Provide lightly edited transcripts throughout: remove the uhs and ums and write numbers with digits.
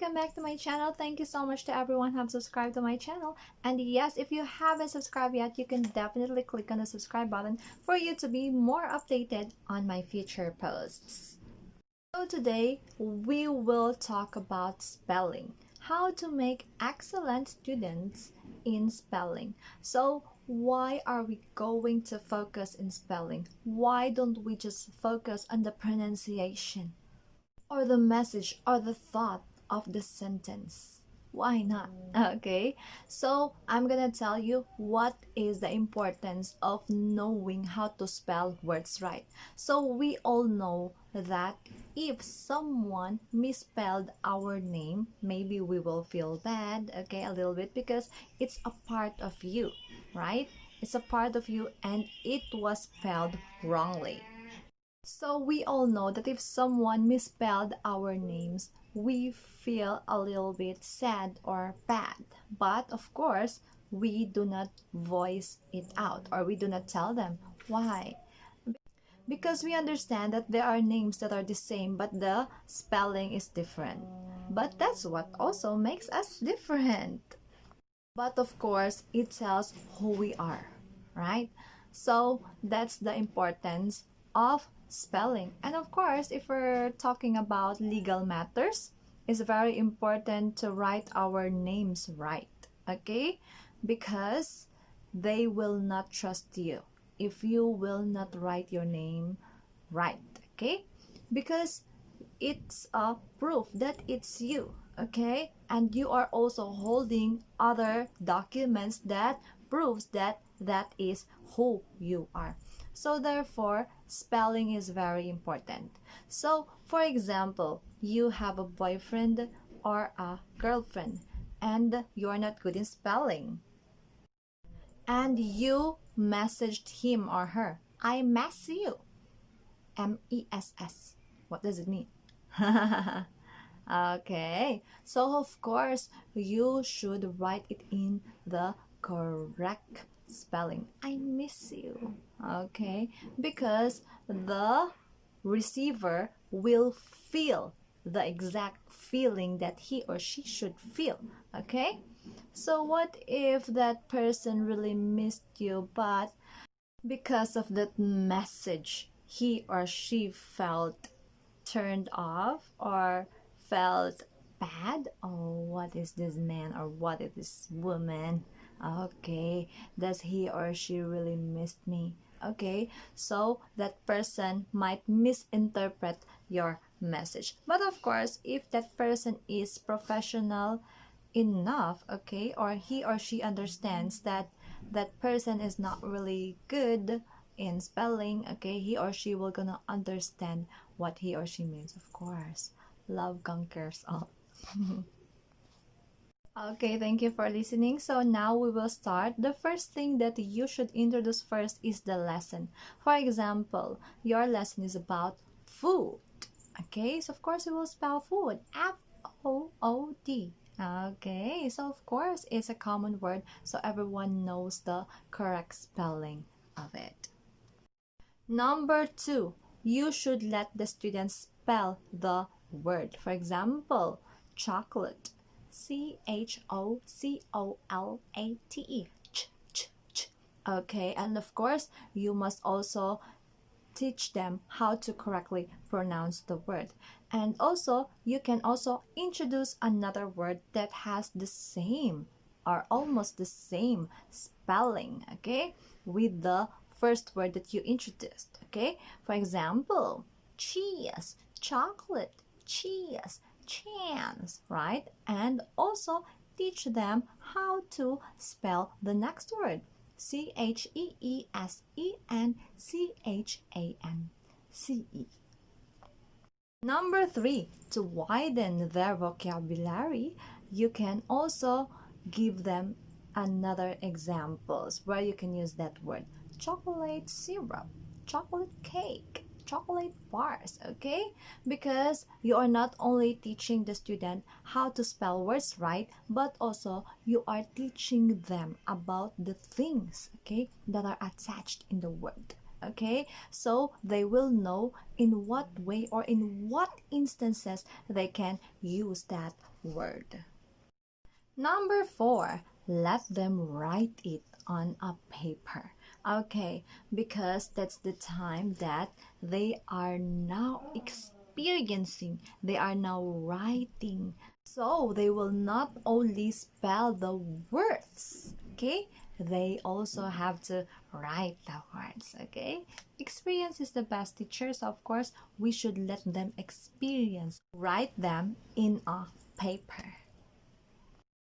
welcome back to my channel. Thank you so much to everyone who have subscribed to my channel. And yes, if you haven't subscribed yet, you can definitely click on the subscribe button for you to be more updated on my future posts. So today we will talk about spelling, how to make excellent students in spelling. So why are we going to focus in spelling? Why don't we just focus on the pronunciation or the message or the thought of the sentence? Why not? Okay, so I'm gonna tell you what is the importance of knowing how to spell words right. So we all know that if someone misspelled our name, maybe we will feel bad, okay, a little bit, because it's a part of you, right? It's a part of you and it was spelled wrongly. So we all know that if someone misspelled our names, we feel a little bit sad or bad. But of course, we do not voice it out, or we do not tell them why. Because we understand that there are names that are the same, but the spelling is different. But that's what also makes us different. But of course, it tells who we are, right? So that's the importance of spelling. And of course, if we're talking about legal matters, it's very important to write our names right, okay? Because they will not trust you if you will not write your name right, okay? Because it's a proof that it's you, okay? And you are also holding other documents that proves that that is who you are. So therefore, spelling is very important. So for example, you have a boyfriend or a girlfriend and you're not good in spelling, and you messaged him or her, I mess you, M-E-S-S. What does it mean? Okay, so of course you should write it in the correct spelling. I miss you. Okay, because the receiver will feel the exact feeling that he or she should feel. Okay, so what if that person really missed you, but because of that message he or she felt turned off or felt bad? Oh, what is this man or what is this woman? Okay, does he or she really missed me? Okay, so that person might misinterpret your message. But of course, if that person is professional enough, okay, or he or she understands that that person is not really good in spelling, okay, he or she will gonna understand what he or she means. Of course, love conquers all. Okay, thank you for listening. So now we will start. The first thing that you should introduce first is the lesson. For example, your lesson is about food. Okay, so of course we will spell food, F-O-O-D. Okay, so of course it's a common word, so everyone knows the correct spelling of it. Number 2, you should let the students spell the word. For example, chocolate, C-H-O-C-O-L-A-T-E, ch. Okay, and of course you must also teach them how to correctly pronounce the word. And also you can also introduce another word that has the same or almost the same spelling, okay, with the first word that you introduced. Okay, for example, cheese, chocolate, cheese, chance, right? And also teach them how to spell the next word, Cheesen-Chan-Ce. Number 3, to widen their vocabulary, you can also give them another examples where you can use that word. Chocolate syrup, chocolate cake, chocolate bars, okay? Because you are not only teaching the student how to spell words right, but also you are teaching them about the things, okay, that are attached in the word. okay? So they will know in what way or in what instances they can use that word. Number 4, let them write it on a paper. Okay, because that's the time that they are now experiencing, they are now writing. So they will not only spell the words, okay? They also have to write the words, okay? Experience is the best teacher, so of course we should let them experience, write them in a paper.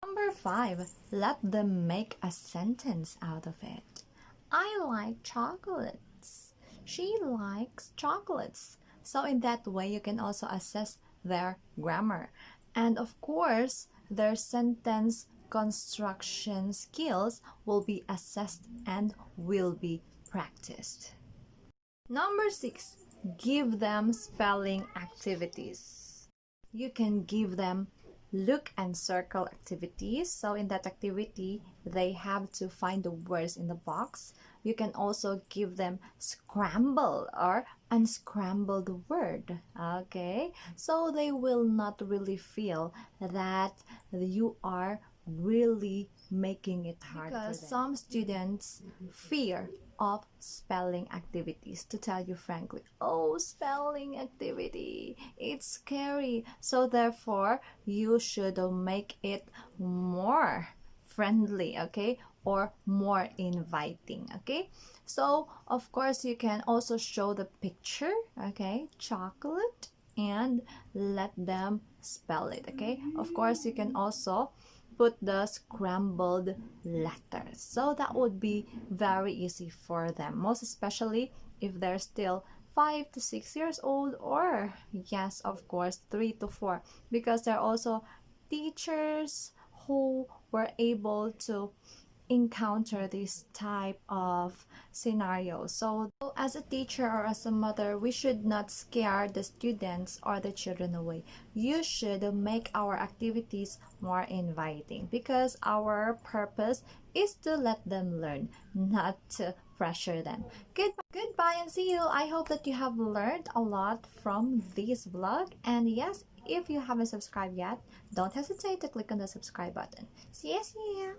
Number 5, let them make a sentence out of it. I like chocolates. She likes chocolates. So in that way, you can also assess their grammar. And of course, their sentence construction skills will be assessed and will be practiced. Number 6, give them spelling activities. You can give them look and circle activities. So in that activity, they have to find the words in the box. You can also give them scramble or unscramble the word, okay? So they will not really feel that you are really making it hard because for them. Some students fear of spelling activities. To tell you frankly, oh, spelling activity, it's scary. So therefore you should make it more friendly, okay, or more inviting, okay? So of course you can also show the picture, okay, chocolate, and let them spell it, okay? Of course you can also put the scrambled letters, so that would be very easy for them, most especially if they're still 5 to 6 years old, or yes, of course 3 to 4, because there are also teachers who were able to encounter this type of scenario. So as a teacher or as a mother, we should not scare the students or the children away. You should make our activities more inviting, because our purpose is to let them learn, not to pressure them. Goodbye and see you. I hope that you have learned a lot from this vlog, and yes, if you haven't subscribed yet, don't hesitate to click on the subscribe button. See you.